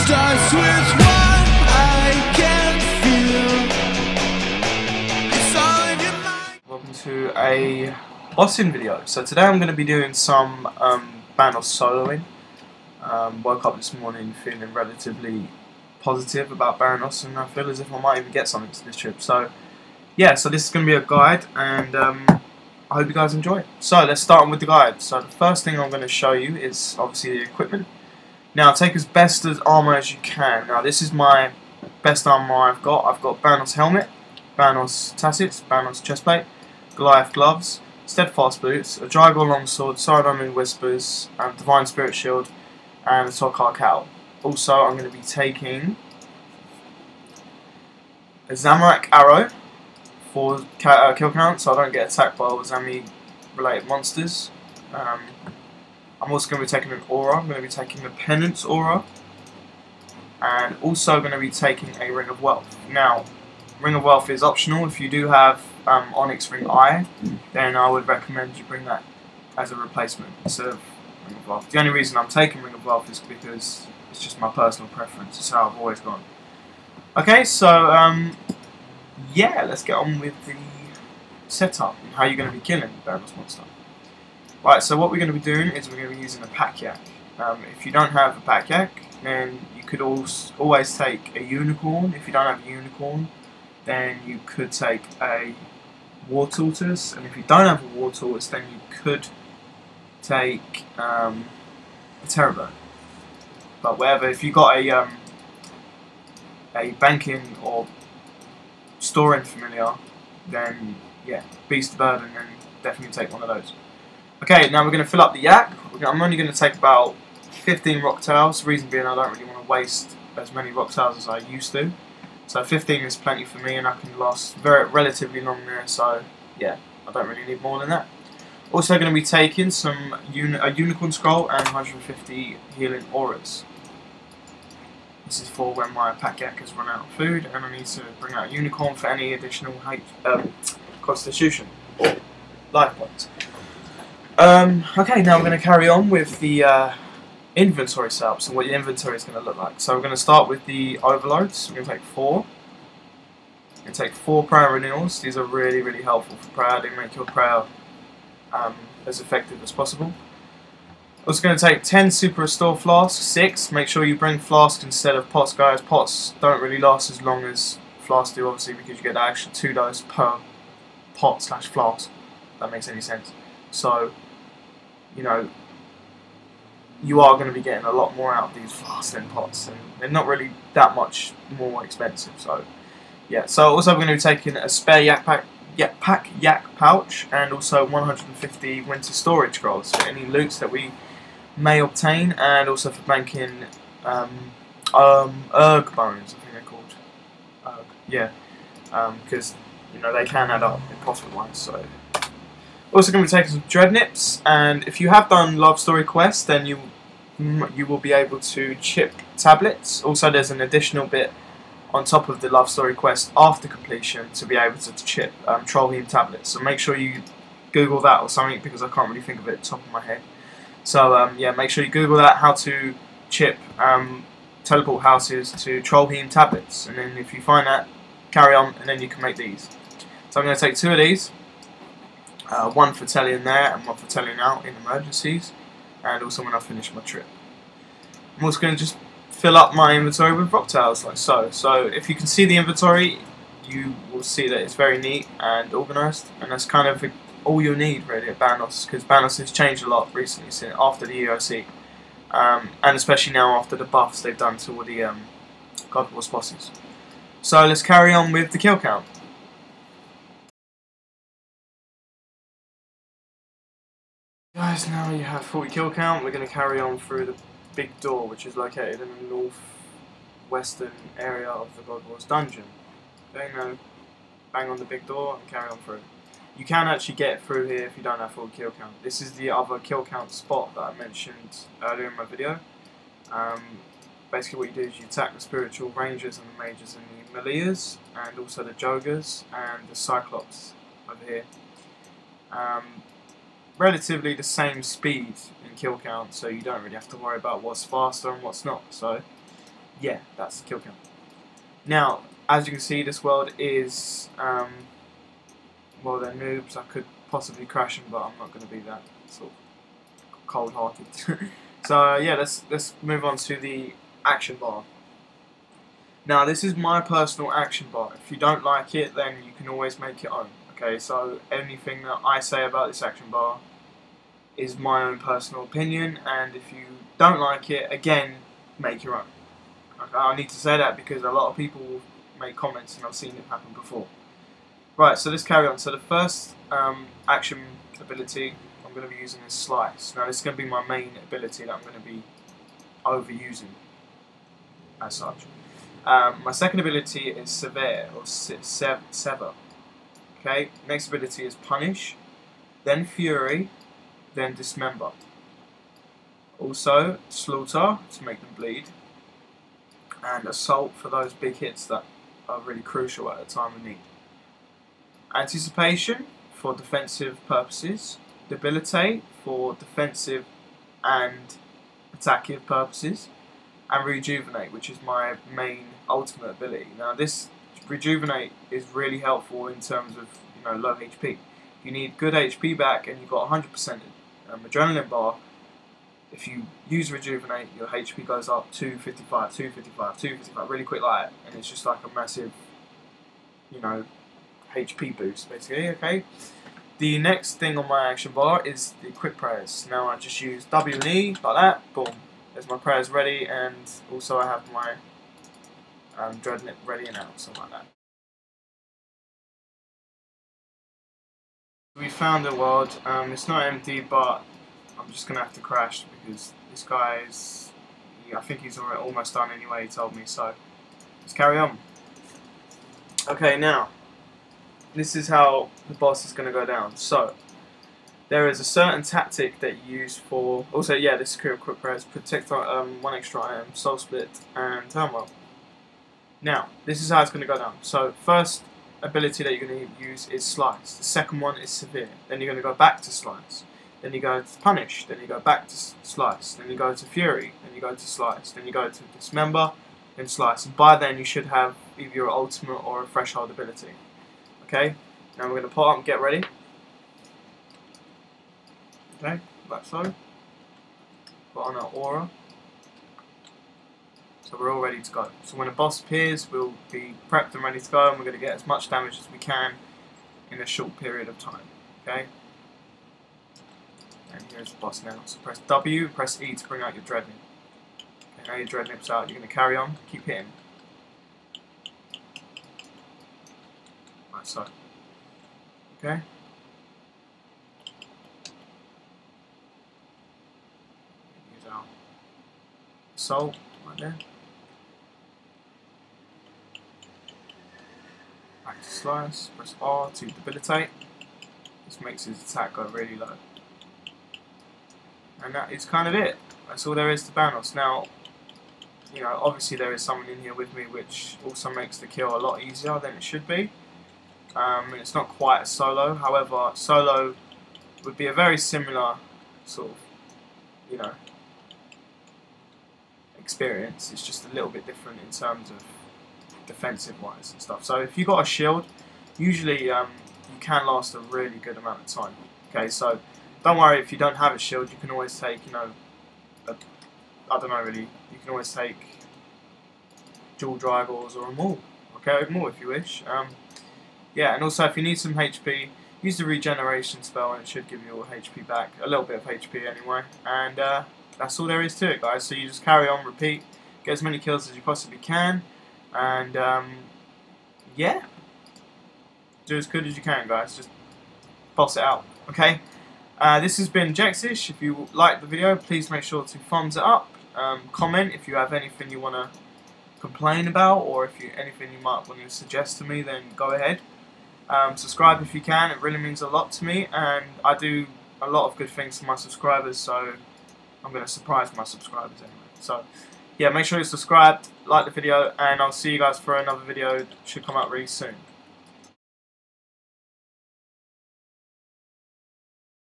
starts with what I can feel. It's all in your mind. Welcome to a bossing video. So today I'm going to be doing some Bandos soloing. Woke up this morning feeling relatively positive about Bandos, and I feel as if I might even get something to this trip. So yeah, so this is going to be a guide, and I hope you guys enjoy it. So let's start with the guide. So the first thing I'm going to show you is obviously the equipment. Now take as best as armor as you can. Now this is my best armor I've got. I've got Bandos helmet, Bandos tassets, Bandos chestplate, Goliath gloves, steadfast boots, a Drygor longsword, Sardonian whispers, divine spirit shield, and a Tokar cowl. Also I'm going to be taking a Zamorak arrow for Killcount, so I don't get attacked by all Zami related monsters. I'm also going to be taking an aura. I'm going to be taking the Penance aura, and also going to be taking a Ring of Wealth. Now, Ring of Wealth is optional. If you do have Onyx Ring Eye, then I would recommend you bring that as a replacement instead of Ring of Wealth. The only reason I'm taking Ring of Wealth is because it's just my personal preference. It's how I've always gone. Okay, so yeah, let's get on with the setup and how you're going to be killing the Bandos monster. Right, so what we're going to be doing is we're going to be using a pack yak. If you don't have a pack yak, then you could always take a unicorn. If you don't have a unicorn, then you could take a war tortoise, and if you don't have a war tortoise, then you could take a terror. But whatever, if you got a banking or storing familiar, then yeah, beast of burden, then definitely take one of those. Okay, now we're going to fill up the yak. I'm only going to take about 15 rock tiles. Reason being, I don't really want to waste as many rock tiles as I used to. So 15 is plenty for me, and I can last relatively long there. So yeah, I don't really need more than that. Also going to be taking a unicorn scroll and 150 healing auras. This is for when my pack yak has run out of food, and I need to bring out a unicorn for any additional constitution or life points. Okay, now we're going to carry on with the inventory setup, so what your inventory is going to look like. So we're going to start with the overloads. We're going to take 4. We're going to take 4 prayer renewals. These are really, really helpful for prayer. They make your prayer as effective as possible. Also going to take 10 super restore flasks, 6. Make sure you bring flasks instead of pots, guys. Pots don't really last as long as flasks do, obviously, because you get that extra 2 dose per pot / flask. If that makes any sense. So, you know, you are going to be getting a lot more out of these flasks than pots, and they're not really that much more expensive. So, yeah. So, also we're going to be taking a spare yak pouch, and also 150 winter storage scrolls for any loots that we may obtain, and also for banking erg bones, I think they're called. Yeah, because you know they can add up, impossible ones. So. Also going to be taking some dread nips, and if you have done love story quests, then you will be able to chip tablets. Also, there's an additional bit on top of the love story quest after completion to be able to chip troll heme tablets. So make sure you Google that or something, because I can't really think of it at the top of my head. So yeah, make sure you Google that, how to chip teleport houses to troll heme tablets, and then if you find that, carry on, and then you can make these. So I'm going to take 2 of these. One for telling there and one for telling out in emergencies, and also when I finish my trip. I'm also going to just fill up my inventory with rock tiles like so. So if you can see the inventory, you will see that it's very neat and organised, and that's kind of all you'll need really at Bandos, because Bandos has changed a lot recently since after the EOC, and especially now after the buffs they've done to all the God Wars bosses. So let's carry on with the kill count. Guys, now you have 40 kill count. We're going to carry on through the big door, which is located in the northwestern area of the God Wars dungeon. Okay, now bang on the big door and carry on through. You can actually get through here if you don't have full kill count. This is the other kill count spot that I mentioned earlier in my video. Basically what you do is you attack the spiritual rangers and the mages and the meleeers, and also the joggers and the cyclops over here. Relatively the same speed in kill count, so you don't really have to worry about what's faster and what's not. So yeah, that's Killcount. Now, as you can see, this world is, well, they're noobs. I could possibly crash them, but I'm not going to be that sort of cold-hearted. So, yeah, let's move on to the action bar. Now, this is my personal action bar. If you don't like it, then you can always make your own. Okay, so anything that I say about this action bar is my own personal opinion, and if you don't like it, again, make your own. Okay, I need to say that because a lot of people make comments and I've seen it happen before. Right, so let's carry on. So the first action ability I'm going to be using is Slice. Now this is going to be my main ability that I'm going to be overusing as such. My second ability is Sever, or Sever. Okay, next ability is Punish, then Fury, then Dismember. Also, Slaughter, to make them bleed, and Assault for those big hits that are really crucial at a time of need. Anticipation for defensive purposes, Debilitate for defensive and attacking purposes, and Rejuvenate, which is my main ultimate ability. Now this Rejuvenate is really helpful in terms of, you know, low HP. If you need good HP back and you've got 100% adrenaline bar, if you use Rejuvenate, your HP goes up 255, 255, 255, really quick like that, and it's just like a massive, you know, HP boost basically. Okay. The next thing on my action bar is the quick prayers. Now I just use W and E like that, boom. There's my prayers ready, and also I have my Dreadnought ready and out, something like that. We found the world. It's not empty, but I'm just gonna have to crash because this guy is. I think he's almost done anyway. He told me so. Let's carry on. Okay, now this is how the boss is gonna go down. So there is a certain tactic that you use for. Also, yeah, this is quick prayers. Protect one extra item, soul split, and turmoil. Now, this is how it's going to go down. So, first ability that you're going to use is Slice. The second one is Severe. Then you're going to go back to Slice. Then you go to Punish. Then you go back to Slice. Then you go to Fury. Then you go to Slice. Then you go to Dismember. Then Slice. And by then you should have either your ultimate or a threshold ability. Okay? Now we're going to put up and get ready. Okay? Like so. Put on our aura. So we're all ready to go. So when a boss appears, we'll be prepped and ready to go, and we're going to get as much damage as we can in a short period of time. Okay? And here's the boss now. So press W, press E to bring out your Dreadnought. Okay, now your Dreadnought's out, you're going to carry on, keep hitting. Like so. Okay? Use our Assault right there. Back to Slice, press R to debilitate. This makes his attack go really low. And that is kind of it. That's all there is to Bandos. Now, you know, obviously there is someone in here with me, which also makes the kill a lot easier than it should be. And it's not quite a solo. However, solo would be a very similar sort of, you know, experience. It's just a little bit different in terms of defensive wise and stuff. So if you got a shield, usually you can last a really good amount of time. Okay, so don't worry if you don't have a shield. You can always take, you know, I don't know really. You can always take dual Drygors or a Maul. Okay, a Maul if you wish. Yeah, and also if you need some HP, use the regeneration spell and it should give you your HP back. A little bit of HP anyway. And that's all there is to it, guys. So you just carry on, repeat, get as many kills as you possibly can. And yeah, do as good as you can, guys. Just boss it out. Okay. This has been Jexish. If you liked the video, please make sure to thumbs it up. Comment if you have anything you want to complain about, or if you anything you might want to suggest to me, then go ahead. Subscribe if you can. It really means a lot to me, and I do a lot of good things for my subscribers. So I'm going to surprise my subscribers anyway. So yeah, make sure you're subscribed, like the video, and I'll see you guys for another video that should come out really soon.